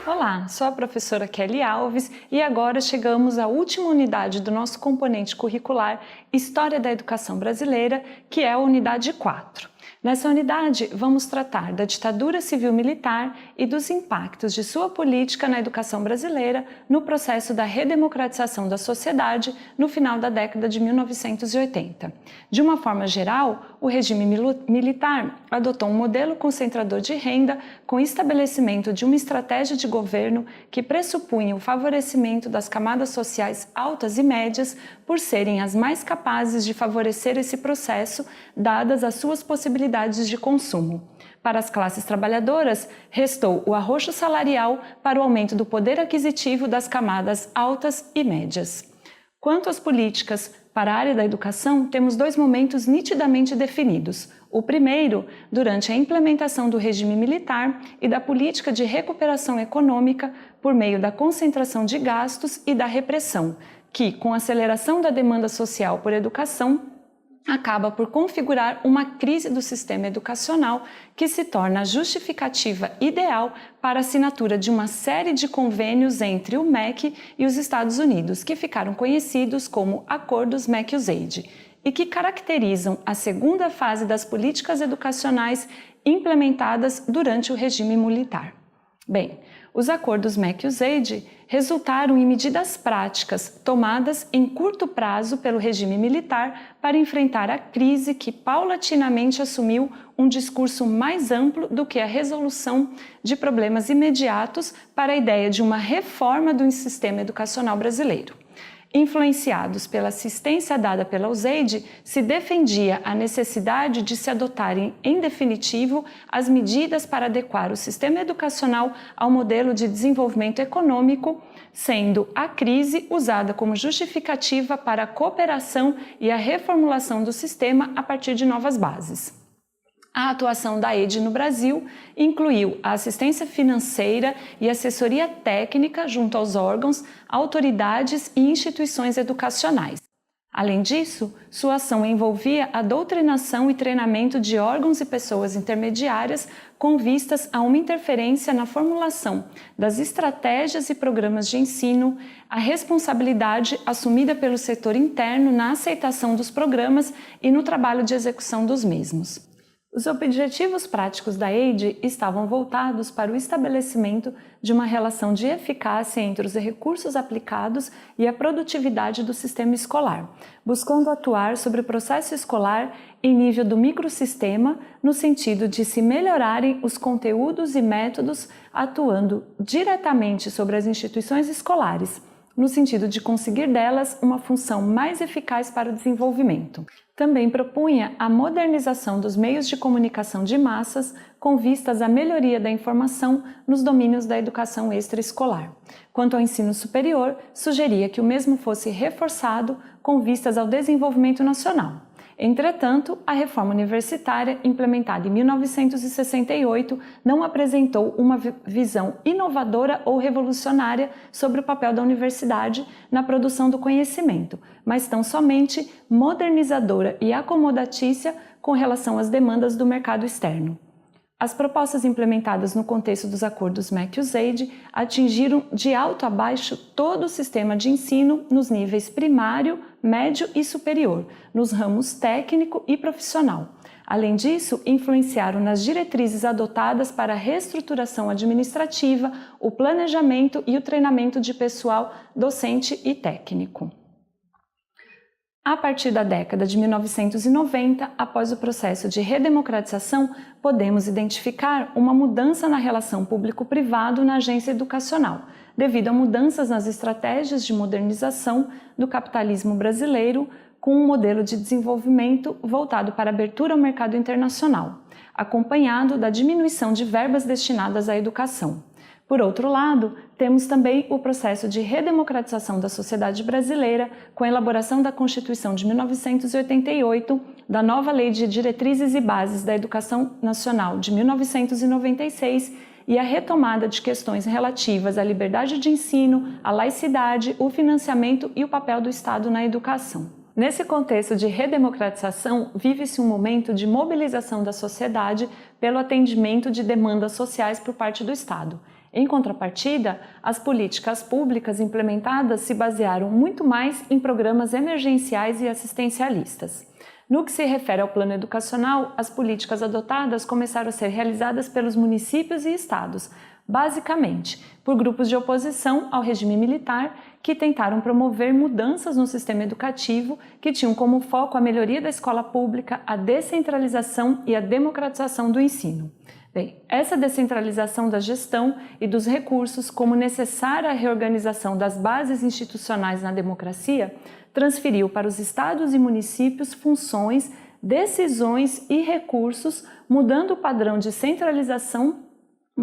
Olá, sou a professora Kelly Alves e agora chegamos à última unidade do nosso componente curricular História da Educação Brasileira, que é a unidade 4. Nessa unidade, vamos tratar da ditadura civil-militar e dos impactos de sua política na educação brasileira no processo da redemocratização da sociedade no final da década de 1980. De uma forma geral, o regime militar adotou um modelo concentrador de renda com estabelecimento de uma estratégia de governo que pressupunha o favorecimento das camadas sociais altas e médias por serem as mais capazes de favorecer esse processo, dadas as suas possibilidades de consumo. Para as classes trabalhadoras, restou o arroxo salarial para o aumento do poder aquisitivo das camadas altas e médias. Quanto às políticas para a área da educação, temos dois momentos nitidamente definidos. O primeiro, durante a implementação do regime militar e da política de recuperação econômica por meio da concentração de gastos e da repressão, que, com a aceleração da demanda social por educação, acaba por configurar uma crise do sistema educacional que se torna a justificativa ideal para a assinatura de uma série de convênios entre o MEC e os Estados Unidos, que ficaram conhecidos como Acordos MEC-USAID, e que caracterizam a segunda fase das políticas educacionais implementadas durante o regime militar. Bem, os acordos MEC-USAID resultaram em medidas práticas tomadas em curto prazo pelo regime militar para enfrentar a crise que paulatinamente assumiu um discurso mais amplo do que a resolução de problemas imediatos para a ideia de uma reforma do sistema educacional brasileiro. Influenciados pela assistência dada pela USAID, se defendia a necessidade de se adotarem, em definitivo, as medidas para adequar o sistema educacional ao modelo de desenvolvimento econômico, sendo a crise usada como justificativa para a cooperação e a reformulação do sistema a partir de novas bases. A atuação da EID no Brasil incluiu a assistência financeira e assessoria técnica junto aos órgãos, autoridades e instituições educacionais. Além disso, sua ação envolvia a doutrinação e treinamento de órgãos e pessoas intermediárias com vistas a uma interferência na formulação das estratégias e programas de ensino, a responsabilidade assumida pelo setor interno na aceitação dos programas e no trabalho de execução dos mesmos. Os objetivos práticos da EID estavam voltados para o estabelecimento de uma relação de eficácia entre os recursos aplicados e a produtividade do sistema escolar, buscando atuar sobre o processo escolar em nível do microsistema, no sentido de se melhorarem os conteúdos e métodos, atuando diretamente sobre as instituições escolares, no sentido de conseguir delas uma função mais eficaz para o desenvolvimento. Também propunha a modernização dos meios de comunicação de massas com vistas à melhoria da informação nos domínios da educação extraescolar. Quanto ao ensino superior, sugeria que o mesmo fosse reforçado com vistas ao desenvolvimento nacional. Entretanto, a reforma universitária, implementada em 1968, não apresentou uma visão inovadora ou revolucionária sobre o papel da universidade na produção do conhecimento, mas tão somente modernizadora e acomodatícia com relação às demandas do mercado externo. As propostas implementadas no contexto dos acordos MEC-USAID atingiram de alto a baixo todo o sistema de ensino nos níveis primário, médio e superior, nos ramos técnico e profissional. Além disso, influenciaram nas diretrizes adotadas para a reestruturação administrativa, o planejamento e o treinamento de pessoal docente e técnico. A partir da década de 1990, após o processo de redemocratização, podemos identificar uma mudança na relação público-privado na agência educacional, devido a mudanças nas estratégias de modernização do capitalismo brasileiro, com um modelo de desenvolvimento voltado para a abertura ao mercado internacional, acompanhado da diminuição de verbas destinadas à educação. Por outro lado, temos também o processo de redemocratização da sociedade brasileira, com a elaboração da Constituição de 1988, da nova Lei de Diretrizes e Bases da Educação Nacional de 1996 e a retomada de questões relativas à liberdade de ensino, à laicidade, o financiamento e o papel do Estado na educação. Nesse contexto de redemocratização, vive-se um momento de mobilização da sociedade pelo atendimento de demandas sociais por parte do Estado. Em contrapartida, as políticas públicas implementadas se basearam muito mais em programas emergenciais e assistencialistas. No que se refere ao plano educacional, as políticas adotadas começaram a ser realizadas pelos municípios e estados, basicamente por grupos de oposição ao regime militar que tentaram promover mudanças no sistema educativo que tinham como foco a melhoria da escola pública, a descentralização e a democratização do ensino. Bem, essa descentralização da gestão e dos recursos, como necessária reorganização das bases institucionais na democracia, transferiu para os estados e municípios funções, decisões e recursos, mudando o padrão de centralização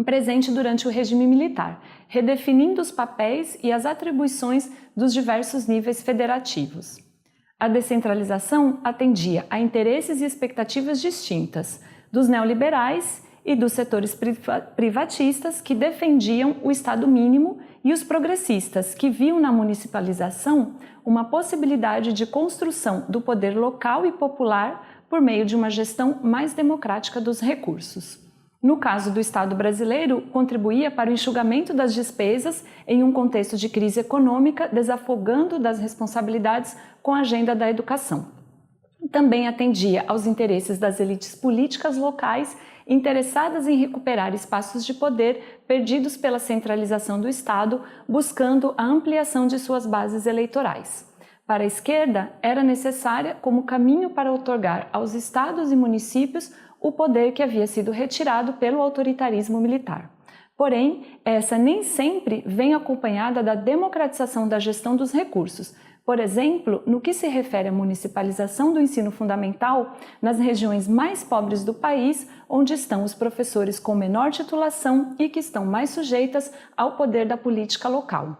presente durante o regime militar, redefinindo os papéis e as atribuições dos diversos níveis federativos. A descentralização atendia a interesses e expectativas distintas dos neoliberais e dos setores privatistas que defendiam o Estado mínimo e os progressistas que viam na municipalização uma possibilidade de construção do poder local e popular por meio de uma gestão mais democrática dos recursos. No caso do Estado brasileiro, contribuía para o enxugamento das despesas em um contexto de crise econômica, desafogando das responsabilidades com a agenda da educação. Também atendia aos interesses das elites políticas locais interessadas em recuperar espaços de poder perdidos pela centralização do Estado, buscando a ampliação de suas bases eleitorais. Para a esquerda, era necessária como caminho para outorgar aos estados e municípios o poder que havia sido retirado pelo autoritarismo militar. Porém, essa nem sempre vem acompanhada da democratização da gestão dos recursos. Por exemplo, no que se refere à municipalização do ensino fundamental, nas regiões mais pobres do país, onde estão os professores com menor titulação e que estão mais sujeitas ao poder da política local.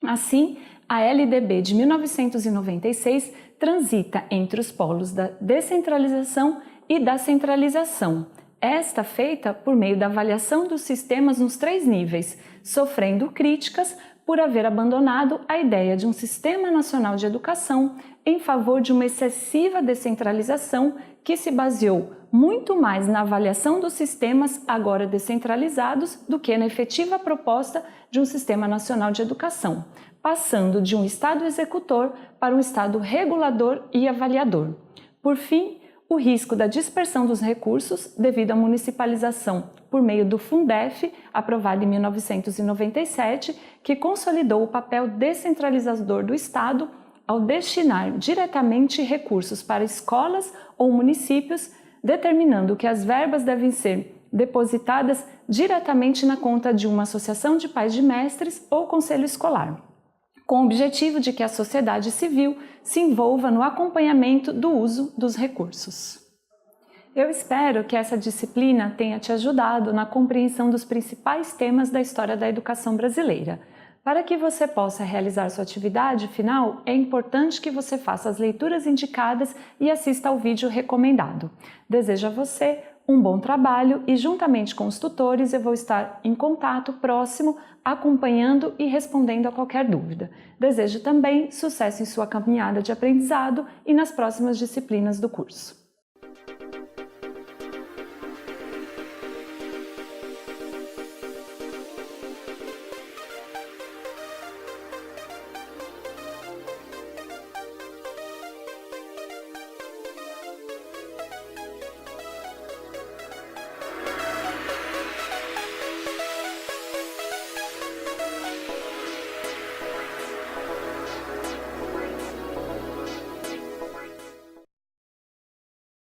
Assim, a LDB de 1996 transita entre os polos da descentralização e da centralização, esta feita por meio da avaliação dos sistemas nos 3 níveis, sofrendo críticas por haver abandonado a ideia de um Sistema Nacional de Educação em favor de uma excessiva descentralização que se baseou muito mais na avaliação dos sistemas agora descentralizados do que na efetiva proposta de um Sistema Nacional de Educação, passando de um Estado executor para um Estado regulador e avaliador. Por fim, o risco da dispersão dos recursos devido à municipalização por meio do Fundef, aprovado em 1997, que consolidou o papel descentralizador do Estado ao destinar diretamente recursos para escolas ou municípios, determinando que as verbas devem ser depositadas diretamente na conta de uma associação de pais de mestres ou conselho escolar, com o objetivo de que a sociedade civil se envolva no acompanhamento do uso dos recursos. Eu espero que essa disciplina tenha te ajudado na compreensão dos principais temas da história da educação brasileira. Para que você possa realizar sua atividade final, é importante que você faça as leituras indicadas e assista ao vídeo recomendado. Desejo a você um bom trabalho e, juntamente com os tutores, eu vou estar em contato próximo, acompanhando e respondendo a qualquer dúvida. Desejo também sucesso em sua caminhada de aprendizado e nas próximas disciplinas do curso.